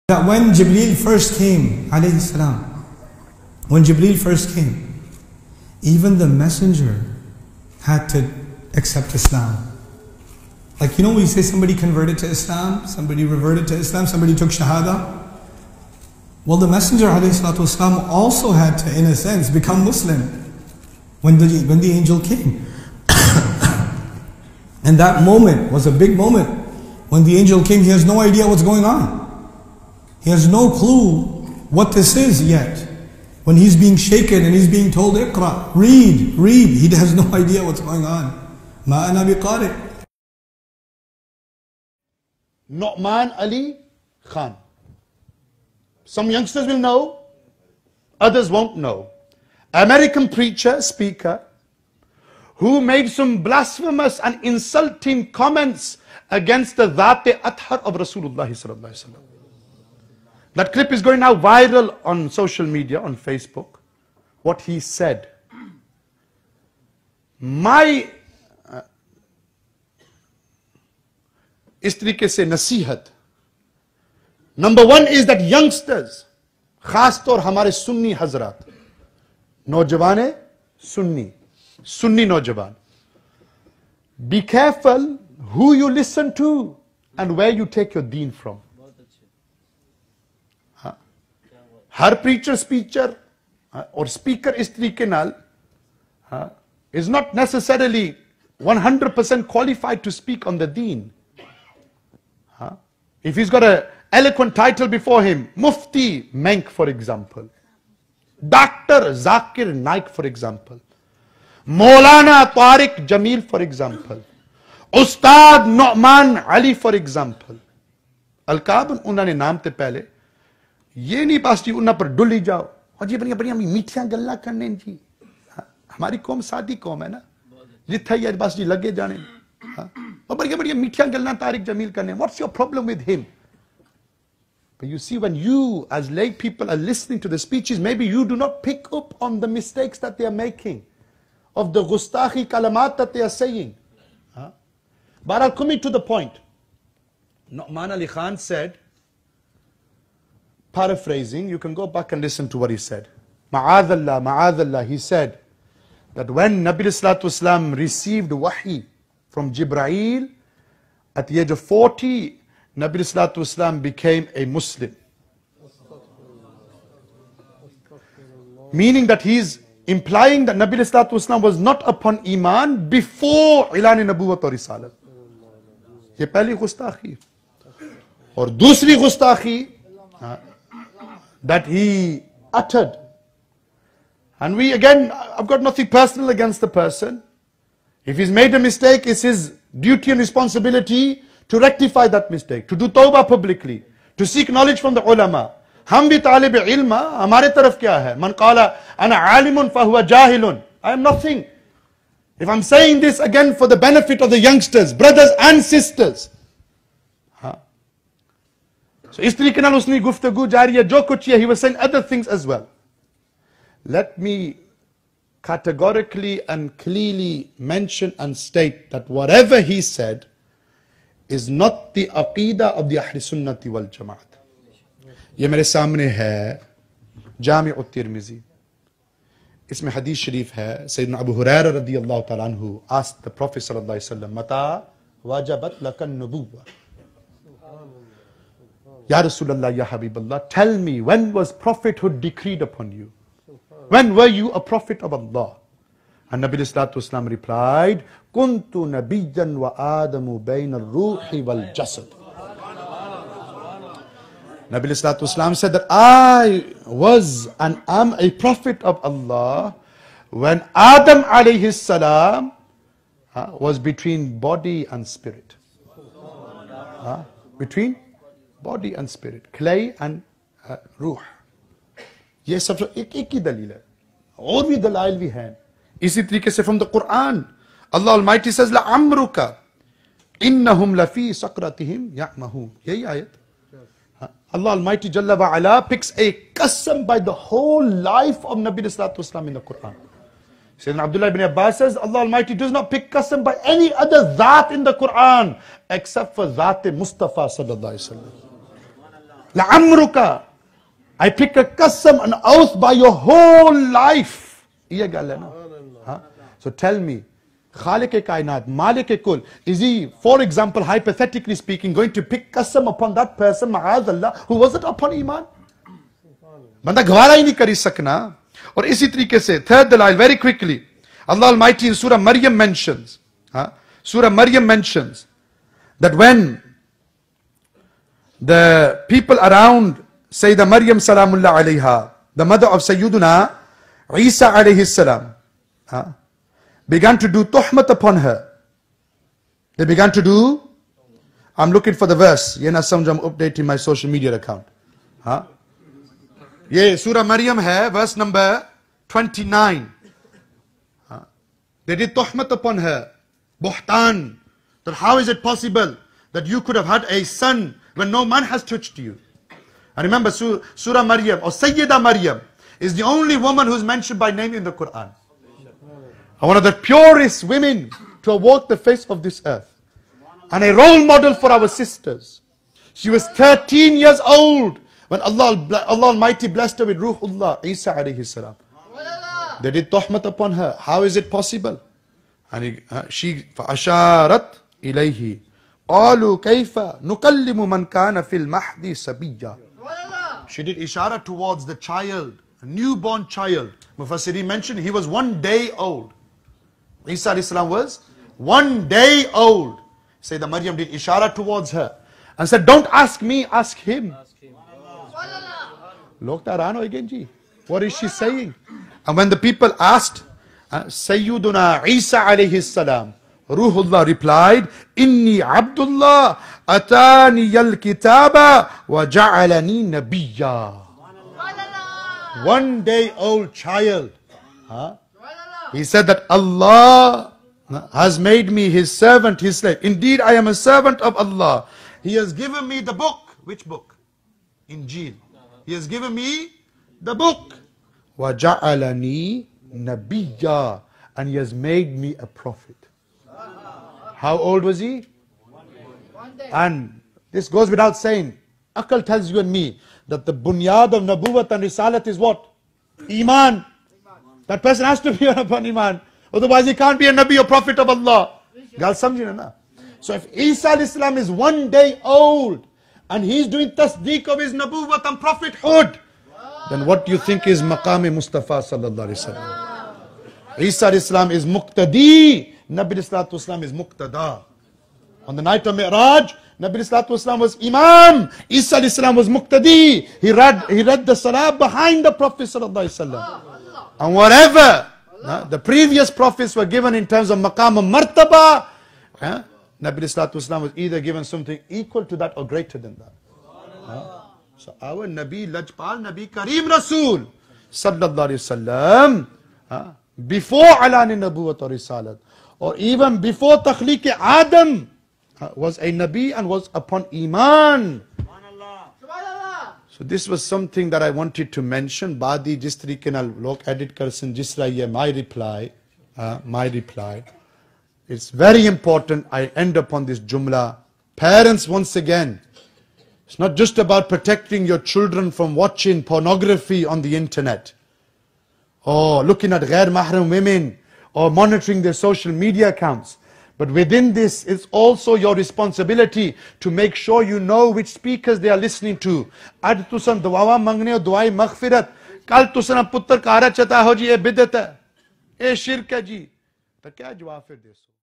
That when Jibreel first came, alayhi salam, when Jibreel first came, even the messenger had to accept Islam. Like, you know, we say somebody converted to Islam, somebody reverted to Islam, somebody took Shahada. Well, the messenger alayhi salatu wasalam also had to, in a sense, become Muslim when the angel came. And that moment was a big moment. When the angel came, he has no idea what's going on. He has no clue what this is yet. When he's being shaken and he's being told, Iqra, read, he has no idea what's going on. Ma ana biqari. Nouman Ali Khan. Some youngsters will know, others won't know. American preacher, speaker, who made some blasphemous and insulting comments against the Dhat-e Athar of Rasulullah sallallahu alaihi wasallam. That clip is going now viral on social media, on Facebook. What he said. My इस तरीके से नसीहत, number one is that youngsters, खास तौर हमारे सुन्नी हजरात, नौजवान सुन्नी नौजवान, be careful who you listen to and where you take your deen from. Her preacher, speaker or speaker इस तरीके नाल is not necessarily 100% qualified to speak on the deen. If he's got an eloquent title before him, Mufti Menk, for example, Dr. Zakir Naik, for example, Maulana Tariq Jamil, for example, Ustad Nouman Ali, for example, Al-Kaban उन्होंने नाम ते पहले ये नहीं पास जी उन्ना पर डुली जाओ और जी बढ़िया बढ़िया मीठियां गल्ला करने जी हमारी कौम सादी कौम है ना जिथे ही बस जी लगे जाने और बढ़िया बढ़िया मीठियां गल्ला तारिक जमील करने. What's your problem with him? But you see, when you as lay people are listening to the speeches, maybe you do not pick up on the mistakes that they are making, of the gustakhi kalamat that they are saying. But I'll come to the point. Nouman Ali Khan said, paraphrasing, you can go back and listen to what he said. Ma'adallah, ma'adallah, he said that when Nabi Sallallahu Alaihi Wasallam received wahi from Jibreel at the age of 40, Nabi Sallallahu Alaihi Wasallam became a Muslim. Meaning that he's implying that Nabi Sallallahu Alaihi Wasallam was not upon Iman before Ilan Nabuwat or Risalat. ये पहली गुस्ताखी. और दूसरी गुस्ताखी that he uttered. And we again, I've got nothing personal against the person. If he's made a mistake, it's his duty and responsibility to rectify that mistake, to do tawbah publicly, to seek knowledge from the ulama. हम भी तालिब इल्म, हमारे तरफ क्या है? Man qala ana alimun fahuwa jahilun. I am nothing. If I'm saying this again for the benefit of the youngsters, brothers and sisters. So इस तरीके नाल उसने गुफ्तगू जारी है जो कुछ है, he was saying other things as well. Let me categorically and clearly mention and state that whatever he said is not the aqidah of the Ahl Sunnati wal Jamaat. ये मेरे सामने है जामी उत-तिरमिज़ी. इसमें हदीस शरीफ है सैयदना अबू हुरैरा रज़ियल्लाहु तआला अन्हु asked the Prophet sallallahu alaihi wasallam, mata wajabat lakan nubuwwah. Ya Rasulullah, Ya Habiballah, tell me, when was prophethood decreed upon you? When were you a prophet of Allah? And Nabi Sallallahu Alaihi Wasallam replied, Kuntu nabiyyan wa adamu bayna al-ruhi wal jasad. Nabi Sallallahu Alaihi Wasallam said that I was and am a prophet of Allah when Adam alayhi salam was between body and spirit. Between body and spirit, clay and ruh. ये सब एक ही दलील है, और भी दलाइल भी हैं इसी तरीके से। From the Quran Allah almighty says लअम्रुका इन्नहुम लफी सकरतिहिम यअमहून, यही आयत। Allah Almighty Jalla wa Ala picks a qasam by the whole life of Nabi Sallallahu Alaihi Wasallam in the Quran. Sayyidina Abdullah ibn Abbas says Allah Almighty does not pick qasam by any other Zat in the Quran except for Zat Mustafa Sallallahu Alaihi Wasallam. La'amruka, I pick a qasam, an oath by your whole life. Ye gal hai na? So tell me, Khaliq-e-Kainat, Malik-e-Kul, is he, for example, hypothetically speaking, going to pick qasam upon that person, ma'azallah, who wasn't upon iman? Banda gwara hi nahi kari sakna. Aur isi tarike se, third dalail, very quickly, Allah Almighty in Surah Maryam mentions, that when the people around Sayyidah Maryam salamullah alayha, the mother of Sayyiduna Isa alayhi salam, began to do tuhmat upon her. They began to do, I'm looking for the verse. Ye na samjh, I'm updating my social media account. Ye Surah Maryam hai, verse number 29. They did tuhmat upon her. Buhtan. That how is it possible that you could have had a son when no man has touched you? And remember, Surah Maryam or Sayyidah Maryam is the only woman who's mentioned by name in the Quran. One of the purest women to have walked the face of this earth. And a role model for our sisters. She was 13 years old when Allah Almighty blessed her with Ruhullah, Isa alayhi salam. They did tuhmat upon her. How is it possible? And she فَأَشَارَتْ إِلَيْهِ قَالُوا كَيْفَ نُكَلِّمُ مَنْ كَانَ فِي الْمَحْدِ سَبِيًّا. She did ishara towards the child, a newborn child. Mufassiri mentioned he was 1 day old. Isa alayhi salam was 1 day old. Sayyidah Maryam did ishara towards her and said, don't ask me, ask him. Log taran ho again ji. What is she saying? And when the people asked, Sayyiduna Isa alayhi salam, Ruhullah replied, Inni Abdullah atani yal kitaba wa ja'alani nabiyya. 1 day old child. He said that Allah has made me his servant, his slave. Indeed, I am a servant of Allah. He has given me the book. Which book? Injil. He has given me the book. وَجَعَلَنِي نَبِيًّا. And he has made me a prophet. How old was he? 1 day. And this goes without saying. Aql tells you and me that the bunyad of Nabuwat and Risalat is what? Iman. That person has to be upon Iman. Otherwise he can't be a Nabi or Prophet of Allah. Gal samjhe na? So if Isa alayhi salam is 1 day old and he's doing tasdeeq of his Nabuwat and Prophethood, then what do you think is Maqam Mustafa sallallahu alayhi wasallam? Isa alayhi salam is Muqtadi. Nabi sallallahu alayhi wasallam is Muqtada. On the night of Mi'raj, Nabi sallallahu alayhi wasallam was Imam. Isa alayhi salam was Muqtadi. He read the Salah behind the Prophet sallallahu alayhi wasallam. And whatever the previous prophets were given in terms of maqam and martaba, Nabi Sallallahu Alaihi Wasallam was either given something equal to that or greater than that. So our Nabi Lajpal, Nabi Kareem Rasul Sallallahu Alaihi Wasallam, before Alani Nabuwat or Risalat, or even before Takhliq Adam, was a Nabi and was upon Iman. So this was something that I wanted to mention. Baadi jis tarike nal log edit karsan jis tarah ye my reply. It's very important I end upon this jumla. Parents, once again, it's not just about protecting your children from watching pornography on the internet, or looking at ghair mahram women, or monitoring their social media accounts. But within this, it's also your responsibility to make sure you know which speakers they are listening to. Ad tusan duawa mangne ho duai maghfirat. Kal tusan puttar kara chata ho ji, ye bidat hai, ye shirk hai ji. To kya jawab fir deso?